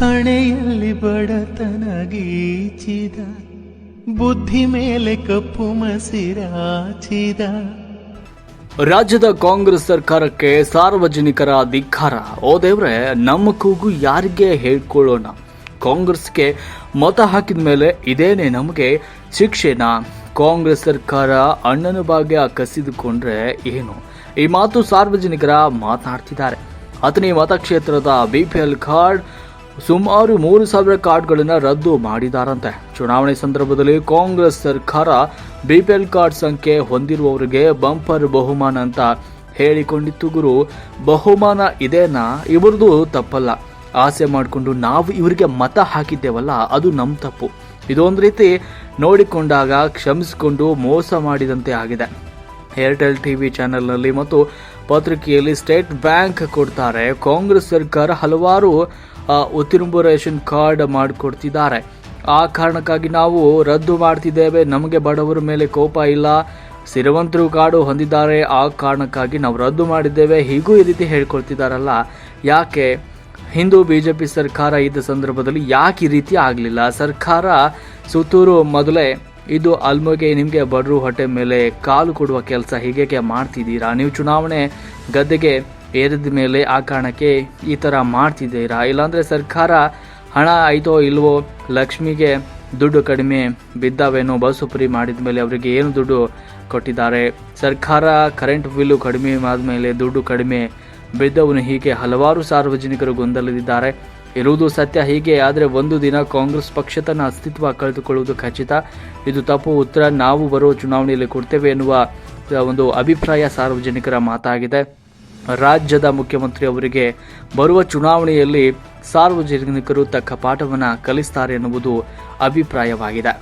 ಹಣೆಯಲ್ಲಿ ಬಡತನ ಗೀಚಿದ, ಬುದ್ಧಿ ಮೇಲೆ ಕಪ್ಪು ಮಸಿರಾಚಿದ. ರಾಜ್ಯದ ಕಾಂಗ್ರೆಸ್ ಸರ್ಕಾರಕ್ಕೆ ಸಾರ್ವಜನಿಕರ ಧಿಕ್ಕಾರ. ಓ ದೇವ್ರೆ, ನಮ್ಮ ಕೂಗು ಯಾರಿಗೆ ಹೇಳ್ಕೊಳ್ಳೋಣ? ಕಾಂಗ್ರೆಸ್ಗೆ ಮತ ಹಾಕಿದ ಮೇಲೆ ಇದೇನೆ ನಮಗೆ ಶಿಕ್ಷೆನಾ? ಕಾಂಗ್ರೆಸ್ ಸರ್ಕಾರ ಅಣ್ಣನ ಭಾಗ್ಯ ಕಸಿದುಕೊಂಡ್ರೆ ಏನು? ಈ ಮಾತು ಸಾರ್ವಜನಿಕರ ಮಾತನಾಡ್ತಿದ್ದಾರೆ. 10ನೇ ಮತಕ್ಷೇತ್ರದ ಬಿಪಿಎಲ್ ಕಾರ್ಡ್ ಸುಮಾರು 3,000 ಕಾರ್ಡ್ಗಳನ್ನು ರದ್ದು ಮಾಡಿದಾರಂತೆ. ಚುನಾವಣೆ ಸಂದರ್ಭದಲ್ಲಿ ಕಾಂಗ್ರೆಸ್ ಸರ್ಕಾರ ಬಿಪಿಎಲ್ ಕಾರ್ಡ್ ಸಂಖ್ಯೆ ಹೊಂದಿರುವವರಿಗೆ ಬಂಪರ್ ಬಹುಮಾನ ಅಂತ ಹೇಳಿಕೊಂಡಿತ್ತು ಗುರು. ಬಹುಮಾನ ಇದೇನಾ? ಇವರದು ತಪ್ಪಲ್ಲ. ಆಸೆ ಮಾಡಿಕೊಂಡು ನಾವು ಇವರಿಗೆ ಮತ ಹಾಕಿದ್ದೇವಲ್ಲ, ಅದು ನಮ್ಮ ತಪ್ಪು. ಇದೊಂದು ರೀತಿ ನೋಡಿಕೊಂಡಾಗ ಕ್ಷಮಿಸಿಕೊಂಡು ಮೋಸ ಮಾಡಿದಂತೆ ಆಗಿದೆ. ಏರ್ಟೆಲ್ ಟಿವಿ ಚಾನೆಲ್ನಲ್ಲಿ ಮತ್ತು ಪತ್ರಿಕೆಯಲ್ಲಿ ಸ್ಟೇಟ್ ಬ್ಯಾಂಕ್ ಕೊಡ್ತಾರೆ. ಕಾಂಗ್ರೆಸ್ ಸರ್ಕಾರ ಹಲವಾರು ಉತ್ತಿರುಂಬು ರೇಷನ್ ಕಾರ್ಡ್ ಮಾಡಿಕೊಡ್ತಿದ್ದಾರೆ. ಆ ಕಾರಣಕ್ಕಾಗಿ ನಾವು ರದ್ದು ಮಾಡ್ತಿದ್ದೇವೆ. ನಮಗೆ ಬಡವರ ಮೇಲೆ ಕೋಪ ಇಲ್ಲ, ಸಿರಿವಂತರು ಕಾರ್ಡು ಹೊಂದಿದ್ದಾರೆ, ಆ ಕಾರಣಕ್ಕಾಗಿ ನಾವು ರದ್ದು ಮಾಡಿದ್ದೇವೆ. ಹೀಗೂ ಈ ರೀತಿ ಹೇಳ್ಕೊಳ್ತಿದ್ದಾರಲ್ಲ, ಯಾಕೆ? ಹಿಂದೂ ಬಿಜೆಪಿ ಸರ್ಕಾರ ಇದ್ದ ಸಂದರ್ಭದಲ್ಲಿ ಯಾಕೆ ಈ ರೀತಿ ಆಗಲಿಲ್ಲ? ಸರ್ಕಾರ ಸುತ್ತೂರು ಮೊದಲೇ ಇದು ಅಲ್ಮೋಗೆ ನಿಮಗೆ ಬಡರು ಹೊಟ್ಟೆ ಮೇಲೆ ಕಾಲು ಕೊಡುವ ಕೆಲಸ ಹೀಗೆ ಮಾಡ್ತಿದ್ದೀರಾ? ನೀವು ಚುನಾವಣೆ ಗದ್ದೆಗೆ ಏರಿದ ಮೇಲೆ ಆ ಕಾರಣಕ್ಕೆ ಈ ಥರ ಮಾಡ್ತಿದ್ದೀರಾ? ಇಲ್ಲಾಂದರೆ ಸರ್ಕಾರ ಹಣ ಆಯಿತೋ ಇಲ್ವೋ, ಲಕ್ಷ್ಮಿಗೆ ದುಡ್ಡು ಕಡಿಮೆ ಬಿದ್ದಾವೇನೋ, ಬಸ್ಸು ಫ್ರೀ ಮಾಡಿದ ಮೇಲೆ ಅವರಿಗೆ ಏನು ದುಡ್ಡು ಕೊಟ್ಟಿದ್ದಾರೆ? ಸರ್ಕಾರ ಕರೆಂಟ್ ಬಿಲ್ಲು ಕಡಿಮೆ ಆದಮೇಲೆ ದುಡ್ಡು ಕಡಿಮೆ ಬಿದ್ದವನು, ಹೀಗೆ ಹಲವಾರು ಸಾರ್ವಜನಿಕರು ಗೊಂದಲದಿದ್ದಾರೆ. ಇರುವುದು ಸತ್ಯ. ಹೀಗೆ ಆದರೆ ಒಂದು ದಿನ ಕಾಂಗ್ರೆಸ್ ಪಕ್ಷ ತನ್ನ ಅಸ್ತಿತ್ವ ಕಳೆದುಕೊಳ್ಳುವುದು ಖಚಿತ. ಇದು ತಪ್ಪು ಉತ್ತರ ನಾವು ಬರುವ ಚುನಾವಣೆಯಲ್ಲಿ ಕೊಡ್ತೇವೆ ಎನ್ನುವ ಒಂದು ಅಭಿಪ್ರಾಯ ಸಾರ್ವಜನಿಕರ ಮಾತಾಗಿದೆ. ರಾಜ್ಯದ ಮುಖ್ಯಮಂತ್ರಿ ಅವರಿಗೆ ಬರುವ ಚುನಾವಣೆಯಲ್ಲಿ ಸಾರ್ವಜನಿಕರು ತಕ್ಕ ಪಾಠವನ್ನು ಕಲಿಸ್ತಾರೆ ಎನ್ನುವುದು ಅಭಿಪ್ರಾಯವಾಗಿದೆ.